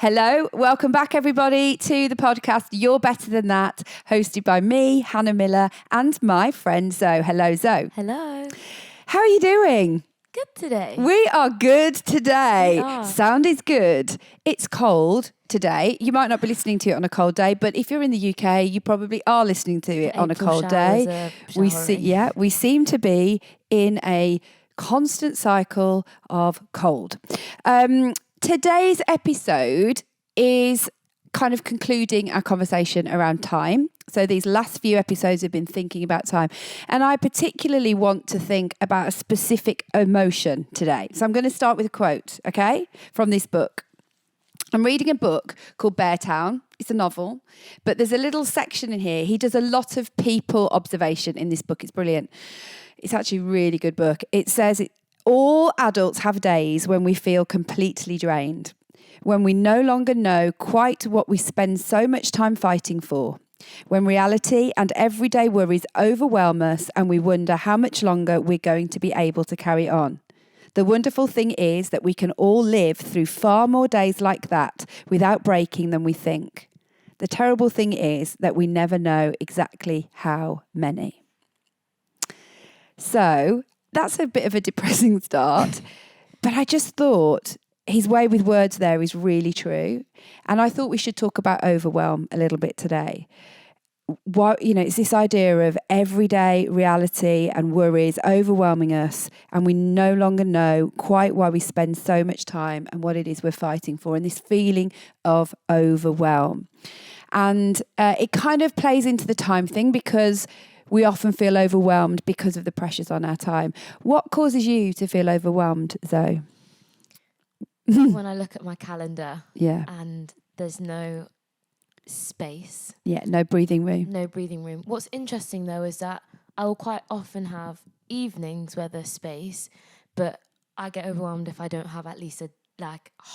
Hello, welcome back everybody to the podcast You're Better Than That, hosted by me, Hannah Miller, and my friend Zoe. Hello, Zoe. Hello. How are you doing? Good today. We are good today. We are. Sound is good. It's cold today. You might not be listening to it on a cold day, but if you're in the UK, you probably are listening to it on a cold day. We seem to be in a constant cycle of cold. Today's episode is kind of concluding our conversation around time. So these last few episodes have been thinking about time. And I particularly want to think about a specific emotion today. So I'm going to start with a quote, okay, from this book. I'm reading a book called Beartown. It's a novel, but there's a little section in here. He does a lot of people observation in this book. It's brilliant. It's actually a really good book. It says all adults have days when we feel completely drained, when we no longer know quite what we spend so much time fighting for, when reality and everyday worries overwhelm us and we wonder how much longer we're going to be able to carry on. The wonderful thing is that we can all live through far more days like that without breaking than we think. The terrible thing is that we never know exactly how many. So that's a bit of a depressing start, but I just thought his way with words there is really true. And I thought we should talk about overwhelm a little bit today. It's this idea of everyday reality and worries overwhelming us, and we no longer know quite why we spend so much time and what it is we're fighting for, and this feeling of overwhelm. And it kind of plays into the time thing because we often feel overwhelmed because of the pressures on our time. What causes you to feel overwhelmed, Zoe? When I look at my calendar and there's no space. Yeah, no breathing room. No breathing room. What's interesting though is that I will quite often have evenings where there's space, but I get overwhelmed if I don't have at least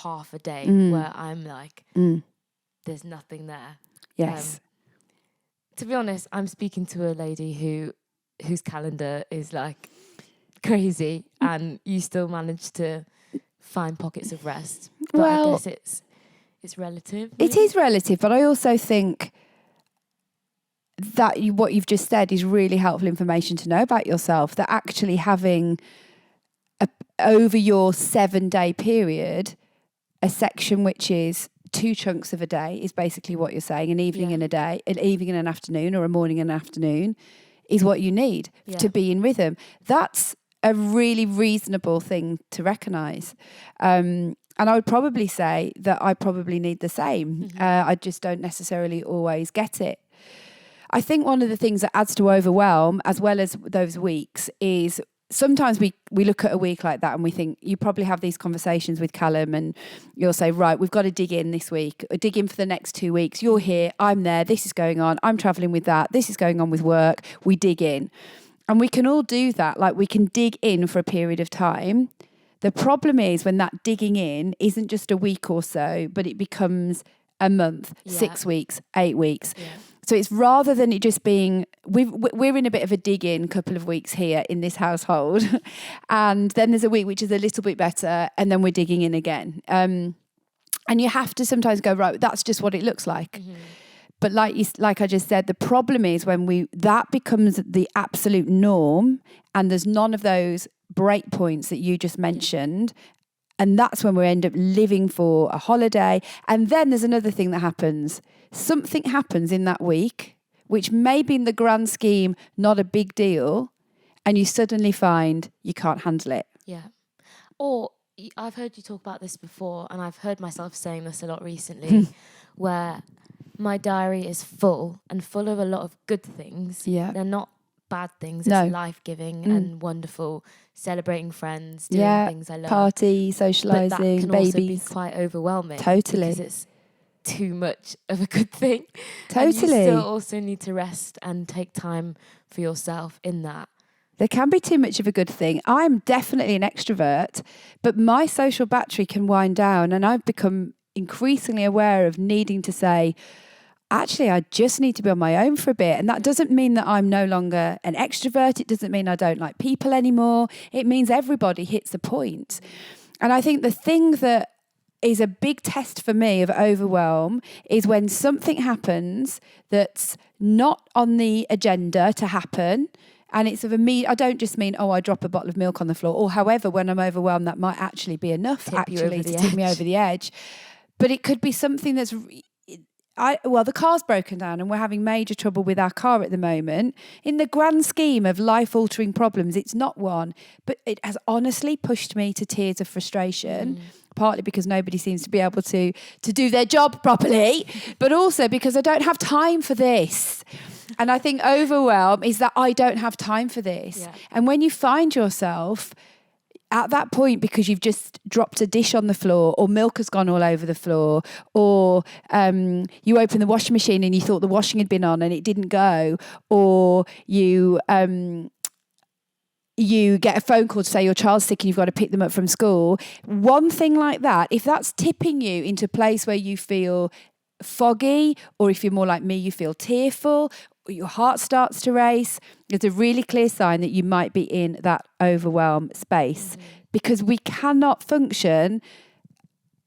half a day where I'm like, there's nothing there. Yes. To be honest, I'm speaking to a lady whose calendar is like crazy, and you still manage to find pockets of rest. But I guess it's relative. It is relative, but I also think that what you've just said is really helpful information to know about yourself, that actually having over your 7-day period, a section which is 2 chunks of a day is basically what you're saying. An evening and a day, an evening and an afternoon, or a morning and an afternoon is what you need to be in rhythm. That's a really reasonable thing to recognise. And I would probably say that I probably need the same. I just don't necessarily always get it. I think one of the things that adds to overwhelm, as well as those weeks, is sometimes we look at a week like that and we think, you probably have these conversations with Callum and you'll say, right, we've got to dig in this week, or dig in for the next 2 weeks. You're here, I'm there, this is going on, I'm travelling with that, this is going on with work. We dig in. And we can all do that. Like, we can dig in for a period of time. The problem is when that digging in isn't just a week or so, but it becomes a month, 6 weeks, 8 weeks. Yeah. So it's rather than it just being, we're in a bit of a dig-in couple of weeks here in this household. And then there's a week which is a little bit better, and then we're digging in again. And you have to sometimes go, right, that's just what it looks like. But like I just said, the problem is when that becomes the absolute norm, and there's none of those break points that you just mentioned. And that's when we end up living for a holiday. And then there's another thing that happens. Something happens in that week, which may be in the grand scheme not a big deal, and you suddenly find you can't handle it. Yeah. Or I've heard you talk about this before, and I've heard myself saying this a lot recently, where my diary is full of a lot of good things. Yeah. They're not bad things. It's life-giving and wonderful, celebrating friends, doing things I love. Party, socialising, but that can babies. also be quite overwhelming. Totally. Because it's too much of a good thing. Totally. And you still also need to rest and take time for yourself in that. There can be too much of a good thing. I'm definitely an extrovert, but my social battery can wind down, and I've become increasingly aware of needing to say, actually, I just need to be on my own for a bit. And that doesn't mean that I'm no longer an extrovert. It doesn't mean I don't like people anymore. It means everybody hits a point. And I think the thing that is a big test for me of overwhelm is when something happens that's not on the agenda to happen. And it's of I don't just mean, I drop a bottle of milk on the floor, or however, when I'm overwhelmed, that might actually be enough to tip me over the edge. But it could be something that's, the car's broken down and we're having major trouble with our car at the moment. In the grand scheme of life-altering problems, it's not one, but it has honestly pushed me to tears of frustration. Partly because nobody seems to be able to do their job properly, but also because I don't have time for this. And I think overwhelm is that I don't have time for this. Yeah. And when you find yourself at that point because you've just dropped a dish on the floor, or milk has gone all over the floor, or you open the washing machine and you thought the washing had been on and it didn't go, or you get a phone call to say your child's sick and you've got to pick them up from school. One thing like that, if that's tipping you into a place where you feel foggy, or if you're more like me, you feel tearful, or your heart starts to race, it's a really clear sign that you might be in that overwhelm space. Because we cannot function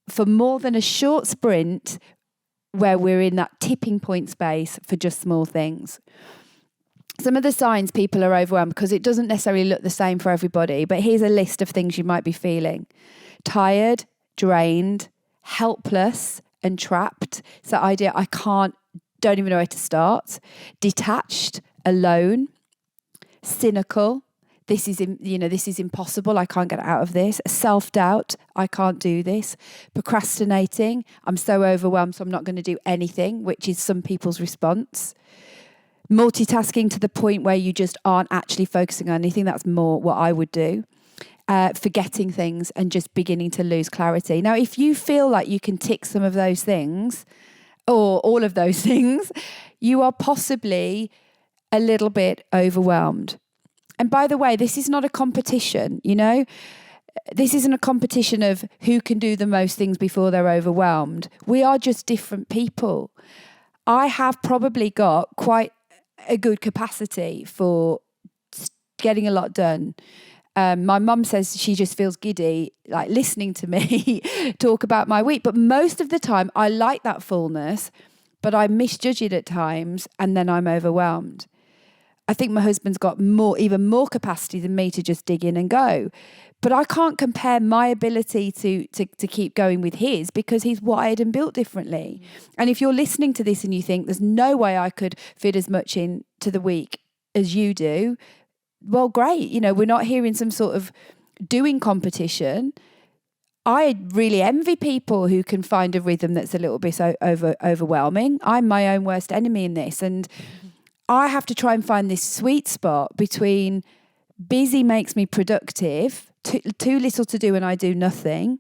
for more than a short sprint where we're in that tipping point space for just small things. Some of the signs people are overwhelmed, because it doesn't necessarily look the same for everybody, but here's a list of things you might be feeling. Tired, drained, helpless and trapped. It's that idea, don't even know where to start. Detached, alone, cynical. This is impossible. I can't get out of this. Self-doubt. I can't do this. Procrastinating. I'm so overwhelmed, so I'm not going to do anything, which is some people's response. Multitasking to the point where you just aren't actually focusing on anything. That's more what I would do. Forgetting things and just beginning to lose clarity. Now, if you feel like you can tick some of those things, or all of those things, you are possibly a little bit overwhelmed. And by the way, this is not a competition, This isn't a competition of who can do the most things before they're overwhelmed. We are just different people. I have probably got quite a good capacity for getting a lot done. My mum says she just feels giddy, like listening to me talk about my week. But most of the time, I like that fullness, but I misjudge it at times, and then I'm overwhelmed. I think my husband's got even more capacity than me to just dig in and go. But I can't compare my ability to keep going with his, because he's wired and built differently. And if you're listening to this and you think there's no way I could fit as much into the week as you do, well, great. We're not here in some sort of doing competition. I really envy people who can find a rhythm that's a little bit overwhelming. I'm my own worst enemy in this. And I have to try and find this sweet spot between busy makes me productive, too little to do and I do nothing,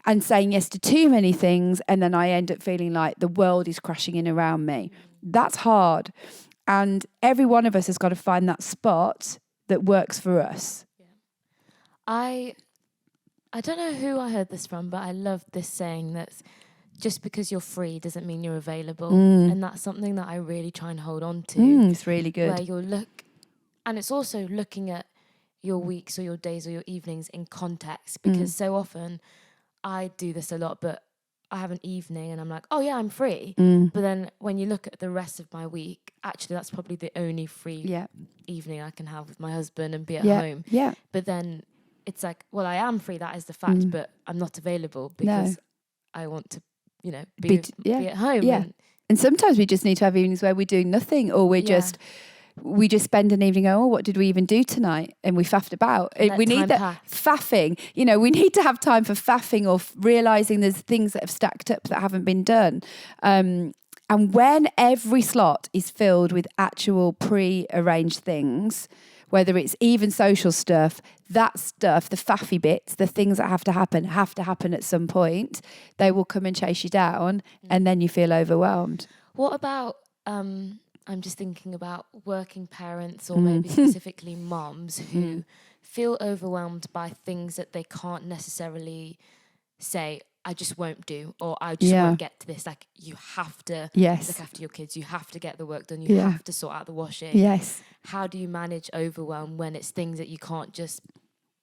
and saying yes to too many things, and then I end up feeling like the world is crashing in around me. That's hard. And every one of us has got to find that spot that works for us. Yeah. I don't know who I heard this from, but I love this saying that just because you're free doesn't mean you're available. And that's something that I really try and hold on to. It's really good. Where and it's also looking at your weeks or your days or your evenings in context, because so often I do this a lot, but I have an evening and I'm like, oh yeah, I'm free. But then when you look at the rest of my week, actually that's probably the only free evening I can have with my husband and be at home. Yeah. But then it's like, well, I am free, that is the fact, but I'm not available because I want to, be at home. Yeah. And sometimes we just need to have evenings where we're doing nothing, or we just spend an evening going, what did we even do tonight? And we faffed about. We need that faffing. We need to have time for faffing, or realising there's things that have stacked up that haven't been done. And when every slot is filled with actual pre-arranged things, whether it's even social stuff, that stuff, the faffy bits, the things that have to happen at some point, they will come and chase you down, and then you feel overwhelmed. What about... I'm just thinking about working parents, or maybe specifically moms who feel overwhelmed by things that they can't necessarily say, I just won't do, or I just won't get to this. Like, you have to look after your kids, you have to get the work done, you have to sort out the washing. Yes. How do you manage overwhelm when it's things that you can't just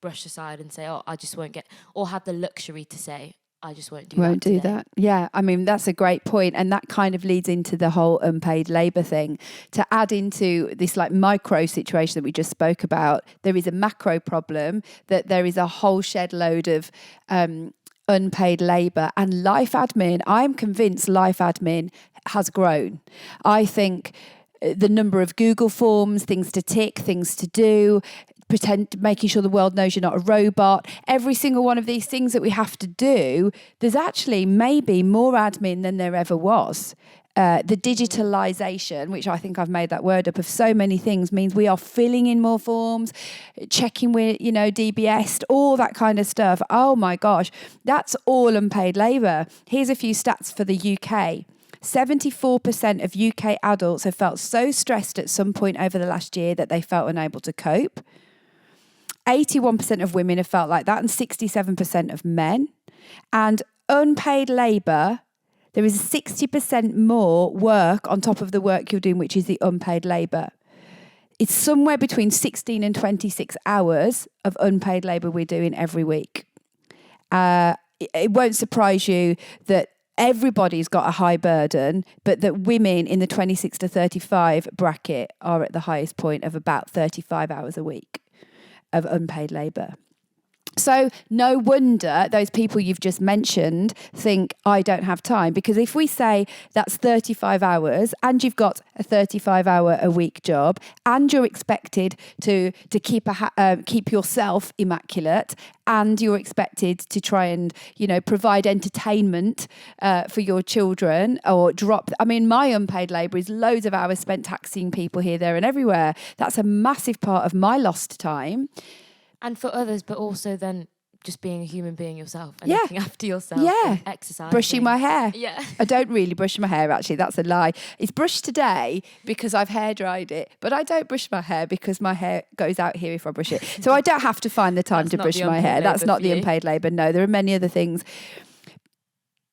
brush aside and say, oh, I just won't get, or have the luxury to say, I just won't do that. Yeah, I mean, that's a great point. And that kind of leads into the whole unpaid labour thing. To add into this like micro situation that we just spoke about, there is a macro problem that there is a whole shed load of unpaid labour and life admin. I'm convinced life admin has grown. I think the number of Google forms, things to tick, things to do, making sure the world knows you're not a robot. Every single one of these things that we have to do, there's actually maybe more admin than there ever was. The digitalization, which I think I've made that word up, of so many things means we are filling in more forms, checking with, DBS, all that kind of stuff. Oh my gosh, that's all unpaid labour. Here's a few stats for the UK. 74% of UK adults have felt so stressed at some point over the last year that they felt unable to cope. 81% of women have felt like that, and 67% of men. And unpaid labour, there is 60% more work on top of the work you're doing, which is the unpaid labour. It's somewhere between 16 and 26 hours of unpaid labour we're doing every week. It won't surprise you that everybody's got a high burden, but that women in the 26 to 35 bracket are at the highest point of about 35 hours a week of unpaid labour. So no wonder those people you've just mentioned think, I don't have time. Because if we say that's 35 hours and you've got a 35-hour a week job and you're expected to keep yourself immaculate and you're expected to try and, provide entertainment for your children or my unpaid labour is loads of hours spent taxiing people here, there and everywhere. That's a massive part of my lost time. And for others, but also then just being a human being yourself and looking after yourself and exercising. Brushing my hair. Yeah. I don't really brush my hair, actually. That's a lie. It's brushed today because I've hair dried it, but I don't brush my hair because my hair goes out here if I brush it. So I don't have to find the time to brush my hair. That's not the unpaid labour. No, there are many other things.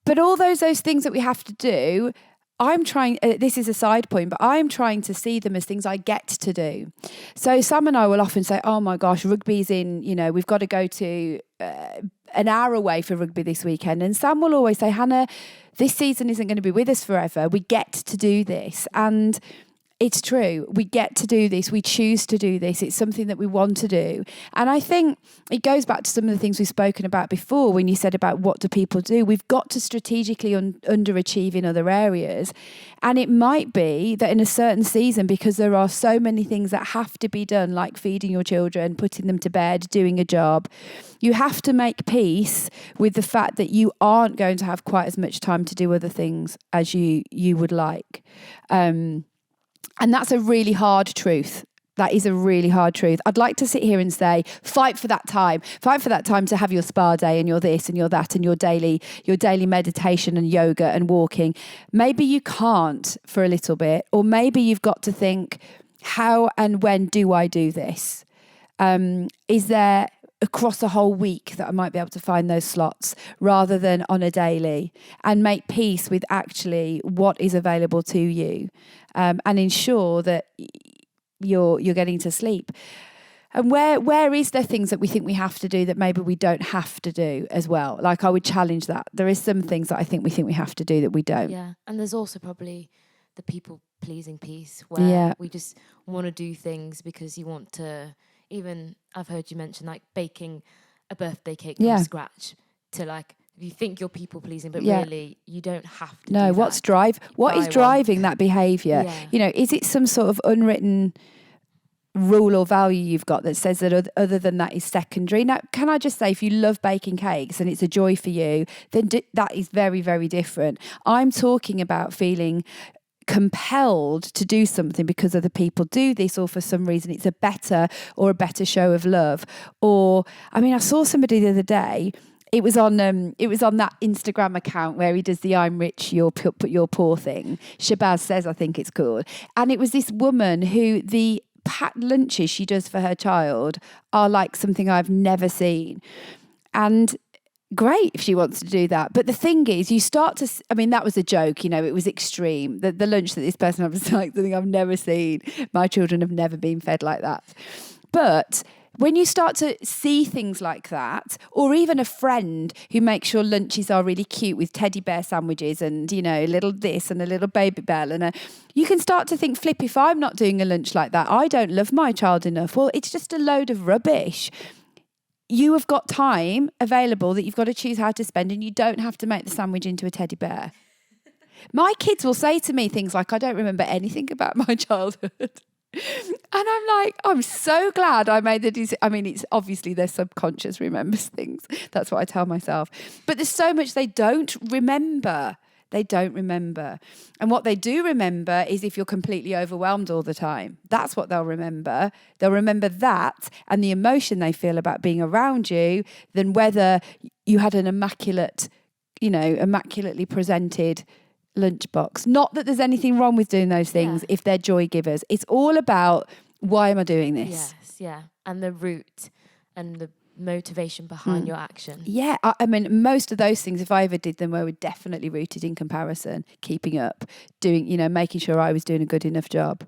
But all those things that we have to do, I'm trying, this is a side point, but I'm trying to see them as things I get to do. So Sam and I will often say, oh my gosh, rugby's in, we've got to go to an hour away for rugby this weekend. And Sam will always say, Hannah, this season isn't going to be with us forever. We get to do this. And it's true. We get to do this. We choose to do this. It's something that we want to do. And I think it goes back to some of the things we've spoken about before when you said about what do people do. We've got to strategically underachieve in other areas. And it might be that in a certain season, because there are so many things that have to be done, like feeding your children, putting them to bed, doing a job, you have to make peace with the fact that you aren't going to have quite as much time to do other things as you would like. And that's a really hard truth. That is a really hard truth. I'd like to sit here and say, fight for that time. Fight for that time to have your spa day and your this and your that and your daily meditation and yoga and walking. Maybe you can't for a little bit, or maybe you've got to think, how and when do I do this? Is there across a whole week that I might be able to find those slots rather than on a daily, and make peace with actually what is available to you, and ensure that you're getting to sleep. And where is there things that we think we have to do that maybe we don't have to do as well? Like, I would challenge that. There is some things that I think we have to do that we don't. Yeah, and there's also probably the people-pleasing piece where we just want to do things because you want to. Even I've heard you mention like baking a birthday cake from scratch to like, you think you're people pleasing, but really you don't have to. No, what is driving that behaviour? Yeah. Is it some sort of unwritten rule or value you've got that says that other than that is secondary? Now, can I just say, if you love baking cakes and it's a joy for you, then that is very, very different. I'm talking about feeling compelled to do something because other people do this, or for some reason it's a better show of love. Or I saw somebody the other day. It was on that Instagram account where he does the "I'm rich, you're put your poor" thing. Shabazz Says, I think it's called. And it was this woman who the packed lunches she does for her child are like something I've never seen. And great if she wants to do that. But the thing is, you start to, that was a joke, it was extreme. The lunch that this person had was like something I've never seen. My children have never been fed like that. But when you start to see things like that, or even a friend who makes sure lunches are really cute with teddy bear sandwiches and, you know, a little this and a little baby bell, and you can start to think, flip, if I'm not doing a lunch like that, I don't love my child enough. Well, it's just a load of rubbish. You have got time available that you've got to choose how to spend, and you don't have to make the sandwich into a teddy bear. My kids will say to me things like, I don't remember anything about my childhood. And I'm like, I'm so glad I made the decision. I mean, it's obviously their subconscious remembers things. That's what I tell myself. But there's so much they don't remember. They don't remember. And what they do remember is if you're completely overwhelmed all the time. That's what they'll remember. They'll remember that and the emotion they feel about being around you than whether you had an immaculately presented lunchbox. Not that there's anything wrong with doing those things if they're joy givers. It's all about, why am I doing this? Yes, yeah. And the root and the motivation behind your action. Yeah, I mean, most of those things, if I ever did them, were definitely rooted in comparison, keeping up, doing, making sure I was doing a good enough job,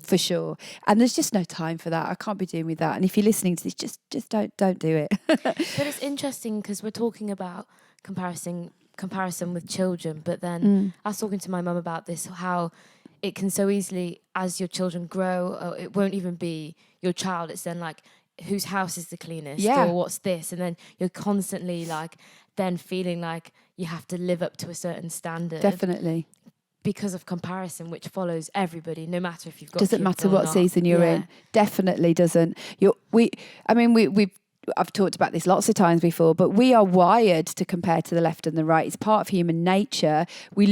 for sure. And there's just no time for that. I can't be doing with that. And if you're listening to this, just don't do it. But it's interesting because we're talking about comparison with children, but then I was talking to my mum about this, how it can so easily, as your children grow, it won't even be your child, it's then like, whose house is the cleanest, or what's this, and then you're constantly like then feeling like you have to live up to a certain standard, definitely, because of comparison, which follows everybody, no matter if you've got doesn't kids matter or what not. season you're in, definitely doesn't. I've talked about this lots of times before, but we are wired to compare to the left and the right. It's part of human nature. We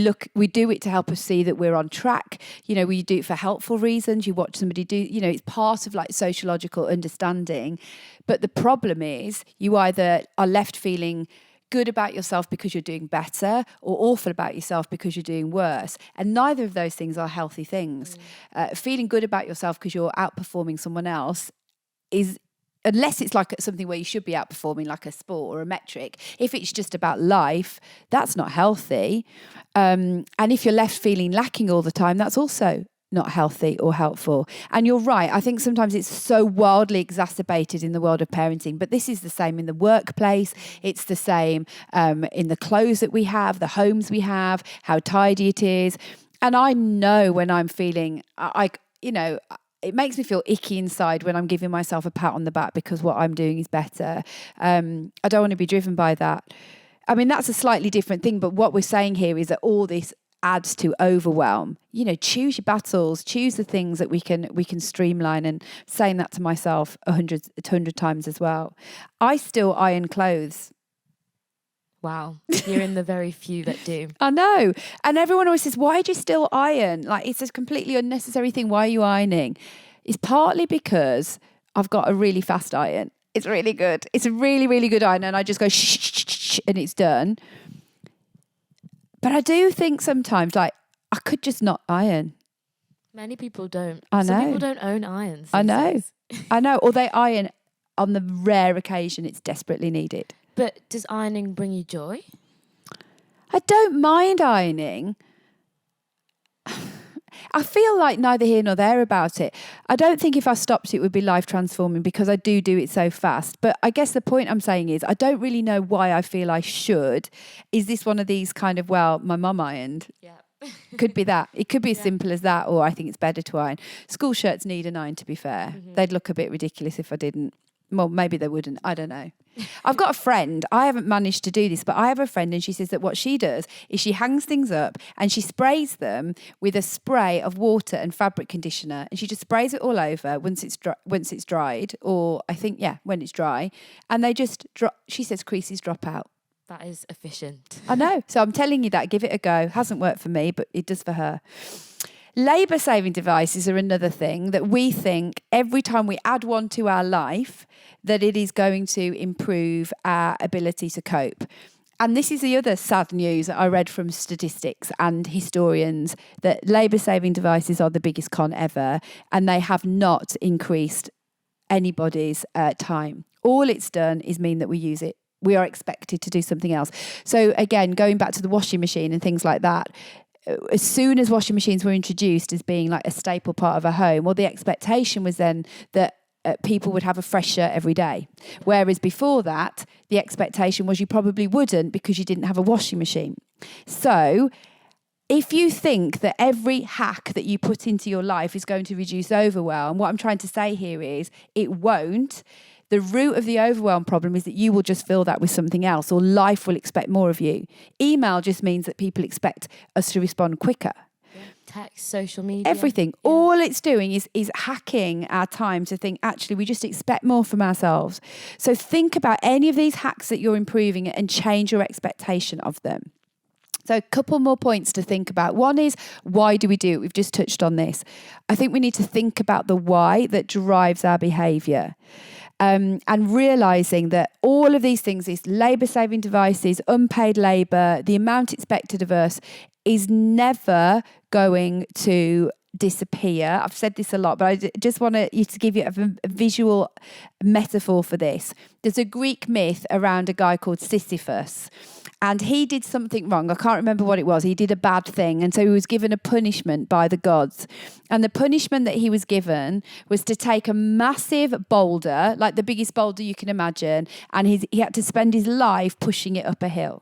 do it to help us see that we're on track. We do it for helpful reasons. You watch somebody do, it's part of like sociological understanding. But the problem is you either are left feeling good about yourself because you're doing better, or awful about yourself because you're doing worse. And neither of those things are healthy things. Feeling good about yourself because you're outperforming someone else is, unless it's like something where you should be outperforming, like a sport or a metric. If it's just about life, that's not healthy. And if you're left feeling lacking all the time, that's also not healthy or helpful. And you're right. I think sometimes it's so wildly exacerbated in the world of parenting, but this is the same in the workplace. It's the same in the clothes that we have, the homes we have, how tidy it is. And I know when I'm feeling, it makes me feel icky inside when I'm giving myself a pat on the back because what I'm doing is better. I don't want to be driven by that. I mean, that's a slightly different thing, but what we're saying here is that all this adds to overwhelm. Choose your battles, choose the things that we can streamline, and saying that to myself 100 times as well. I still iron clothes. Wow, you're in the very few that do. I know. And everyone always says, why do you still iron? Like, it's a completely unnecessary thing. Why are you ironing? It's partly because I've got a really fast iron. It's really good. It's a really, really good iron. And I just go shh, and it's done. But I do think sometimes, like, I could just not iron. Many people don't. I know. Some people don't own irons. I know. I know. Or they iron on the rare occasion it's desperately needed. But does ironing bring you joy? I don't mind ironing. I feel like neither here nor there about it. I don't think if I stopped it would be life transforming because I do it so fast. But I guess the point I'm saying is I don't really know why I feel I should. Is this one of these kind of, well, my mum ironed? Yeah. Could be that. It could be as simple as that, or I think it's better to iron. School shirts need an iron, to be fair. They'd look a bit ridiculous if I didn't. Well, maybe they wouldn't. I don't know. I've got a friend. I haven't managed to do this, but I have a friend and she says that what she does is she hangs things up and she sprays them with a spray of water and fabric conditioner, and she just sprays it all over once it's dried, or I think, when it's dry, and they just she says creases drop out. That is efficient. I know. So I'm telling you that. Give it a go. Hasn't worked for me, but it does for her. Labour saving devices are another thing that we think every time we add one to our life that it is going to improve our ability to cope. And this is the other sad news that I read from statistics and historians, that labour saving devices are the biggest con ever, and they have not increased anybody's time. All it's done is mean that we use it. We are expected to do something else. So again, going back to the washing machine and things like that, as soon as washing machines were introduced as being like a staple part of a home, well, the expectation was then that people would have a fresh shirt every day. Whereas before that, the expectation was you probably wouldn't because you didn't have a washing machine. So if you think that every hack that you put into your life is going to reduce overwhelm, what I'm trying to say here is it won't. The root of the overwhelm problem is that you will just fill that with something else, or life will expect more of you. Email just means that people expect us to respond quicker. Text, social media. Everything. Yeah. All it's doing is hacking our time to think, actually, we just expect more from ourselves. So think about any of these hacks that you're improving and change your expectation of them. So a couple more points to think about. One is, why do we do it? We've just touched on this. I think we need to think about the why that drives our behaviour. And realising that all of these things, these labour-saving devices, unpaid labour, the amount expected of us is never going to disappear. I've said this a lot, but I just want you to give you a visual metaphor for this. There's a Greek myth around a guy called Sisyphus. And he did something wrong. I can't remember what it was. He did a bad thing. And so he was given a punishment by the gods. And the punishment that he was given was to take a massive boulder, like the biggest boulder you can imagine, and he had to spend his life pushing it up a hill.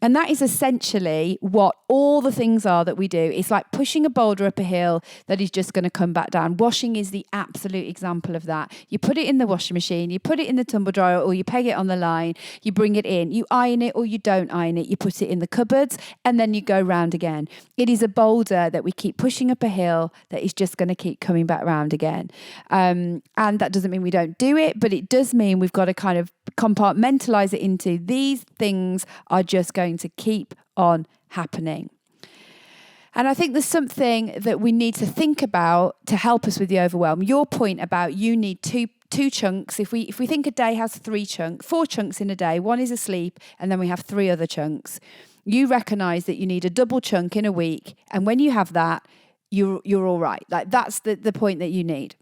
And that is essentially what all the things are that we do. It's like pushing a boulder up a hill that is just going to come back down. Washing is the absolute example of that. You put it in the washing machine, you put it in the tumble dryer, or you peg it on the line, you bring it in, you iron it or you don't iron it, you put it in the cupboards, and then you go round again. It is a boulder that we keep pushing up a hill that is just going to keep coming back round again. And that doesn't mean we don't do it, but it does mean we've got to kind of compartmentalize it into these things are just going to keep on happening. And I think there's something that we need to think about to help us with the overwhelm. Your point about you need two chunks. If we think a day has 4 chunks in a day, one is asleep, and then we have 3 other chunks. You recognize that you need a double chunk in a week, and when you have that, you're all right. Like that's the point that you need.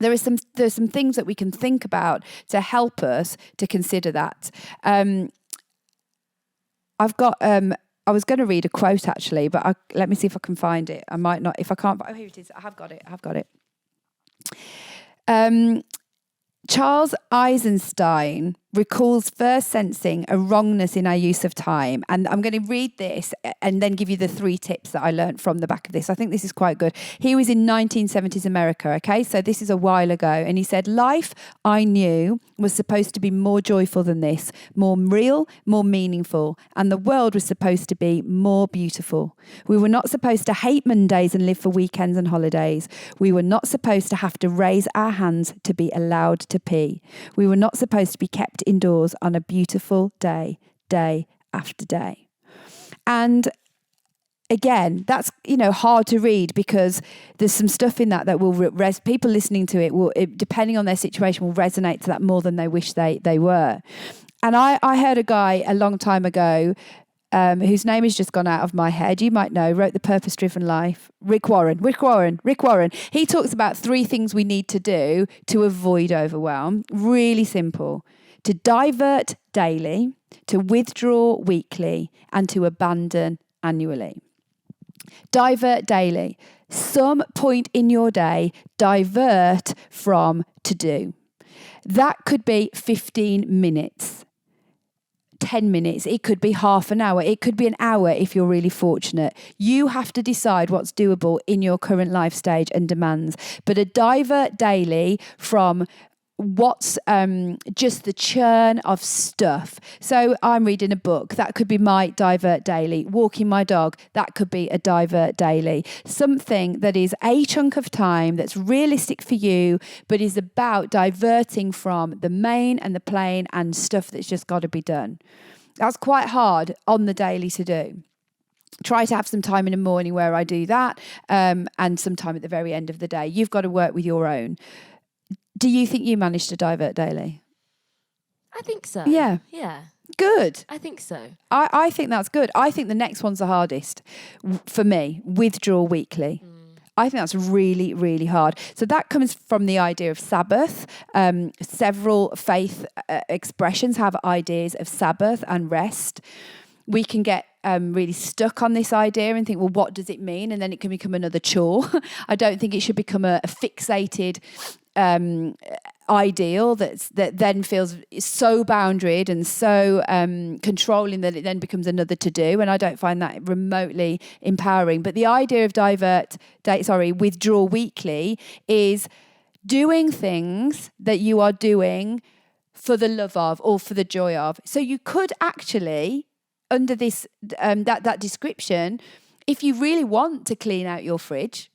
There's some things that we can think about to help us to consider that. I've got. I was going to read a quote actually, but let me see if I can find it. I might not. If I can't, here it is. I have got it. Charles Eisenstein recalls first sensing a wrongness in our use of time. And I'm going to read this and then give you the 3 tips that I learned from the back of this. I think this is quite good. He was in 1970s America, okay? So this is a while ago. And he said, life I knew was supposed to be more joyful than this, more real, more meaningful. And the world was supposed to be more beautiful. We were not supposed to hate Mondays and live for weekends and holidays. We were not supposed to have to raise our hands to be allowed to pee. We were not supposed to be kept indoors on a beautiful day, day after day. And again, that's, hard to read because there's some stuff in that will people listening to it depending on their situation, will resonate to that more than they wish they were. And I heard a guy a long time ago whose name has just gone out of my head. You might know, wrote The Purpose-Driven Life. Rick Warren. He talks about 3 things we need to do to avoid overwhelm. Really simple. To divert daily, to withdraw weekly, and to abandon annually. Divert daily. Some point in your day, divert from to do. That could be 15 minutes. 10 minutes, it could be half an hour, it could be an hour if you're really fortunate. You have to decide what's doable in your current life stage and demands. But a divert daily from what's just the churn of stuff. So I'm reading a book, that could be my divert daily. Walking my dog, that could be a divert daily. Something that is a chunk of time that's realistic for you, but is about diverting from the main and the plain and stuff that's just got to be done. That's quite hard on the daily to do. Try to have some time in the morning where I do that, and some time at the very end of the day. You've got to work with your own. Do you think you managed to divert daily? I think so. Yeah. Yeah. Good. I think so. I think that's good. I think the next one's the hardest for me. Withdraw weekly. I think that's really, really hard. So that comes from the idea of Sabbath. Several faith expressions have ideas of Sabbath and rest. We can get really stuck on this idea and think, well, what does it mean? And then it can become another chore. I don't think it should become a fixated ideal that then feels so boundaried and so controlling that it then becomes another to do, and I don't find that remotely empowering. But the idea of withdraw weekly is doing things that you are doing for the love of or for the joy of. So you could actually, under this that description, if you really want to clean out your fridge,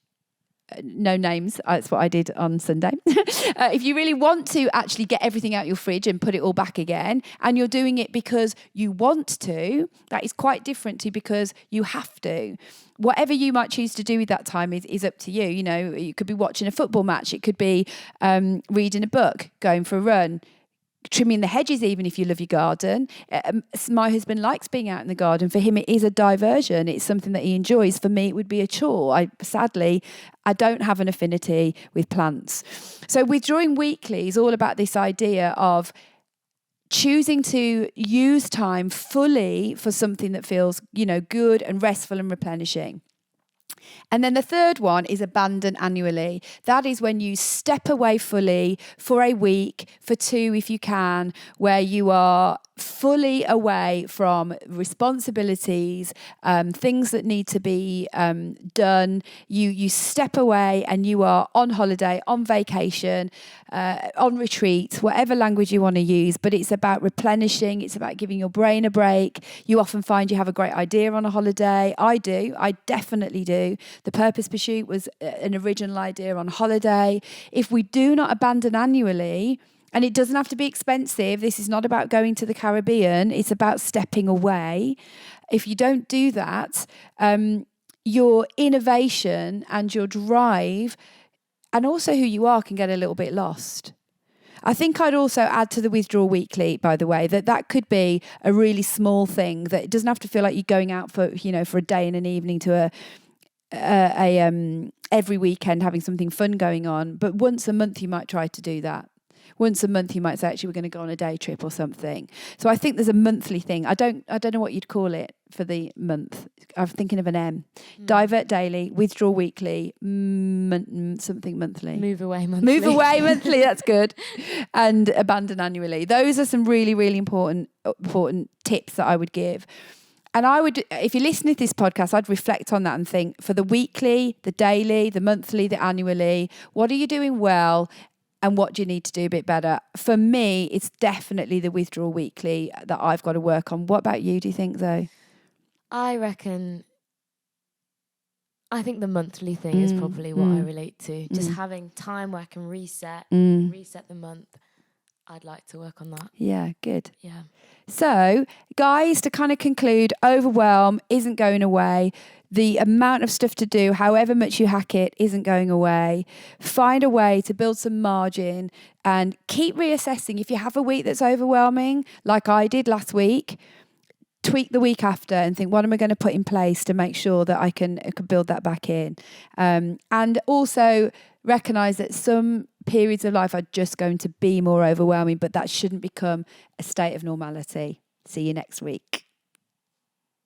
no names, that's what I did on Sunday. If you really want to actually get everything out your fridge and put it all back again, and you're doing it because you want to, that is quite different to because you have to. Whatever you might choose to do with that time is up to you. You know, you could be watching a football match. It could be reading a book, going for a run, trimming the hedges, even if you love your garden. My husband likes being out in the garden. For him, it is a diversion. It's something that he enjoys. For me, it would be a chore. Sadly, I don't have an affinity with plants. So withdrawing weekly is all about this idea of choosing to use time fully for something that feels, good and restful and replenishing. And then the third one is abandon annually. That is when you step away fully for a week, for 2 if you can, where you are fully away from responsibilities, things that need to be done. You step away and you are on holiday, on vacation, on retreat, whatever language you want to use, but it's about replenishing. It's about giving your brain a break. You often find you have a great idea on a holiday. I do. I definitely do. The Purpose Pursuit was an original idea on holiday. If we do not abandon annually, and it doesn't have to be expensive, this is not about going to the Caribbean, it's about stepping away. If you don't do that, your innovation and your drive and also who you are can get a little bit lost. I think I'd also add to the withdraw weekly, by the way, that could be a really small thing, that it doesn't have to feel like you're going out for a day and an evening to every weekend having something fun going on. But once a month you might try to do that. Once a month you might say, actually, we're going to go on a day trip or something. So I think there's a monthly thing. I don't know what you'd call it for the month. I'm thinking of an M. Divert daily, withdraw weekly, something monthly. Move away monthly. Move away monthly, that's good. And abandon annually. Those are some really, really important tips that I would give. And I would, if you listen to this podcast, I'd reflect on that and think, for the weekly, the daily, the monthly, the annually, what are you doing well? And what do you need to do a bit better? For me, it's definitely the withdrawal weekly that I've got to work on. What about you, do you think, though? I think the monthly thing is probably what I relate to. Just having time where I can reset the month. I'd like to work on that. Yeah, good. Yeah. So, guys, to kind of conclude, overwhelm isn't going away. The amount of stuff to do, however much you hack it, isn't going away. Find a way to build some margin and keep reassessing. If you have a week that's overwhelming, like I did last week, tweak the week after and think, what am I going to put in place to make sure that I can build that back in? And also recognise that some periods of life are just going to be more overwhelming, but that shouldn't become a state of normality. See you next week.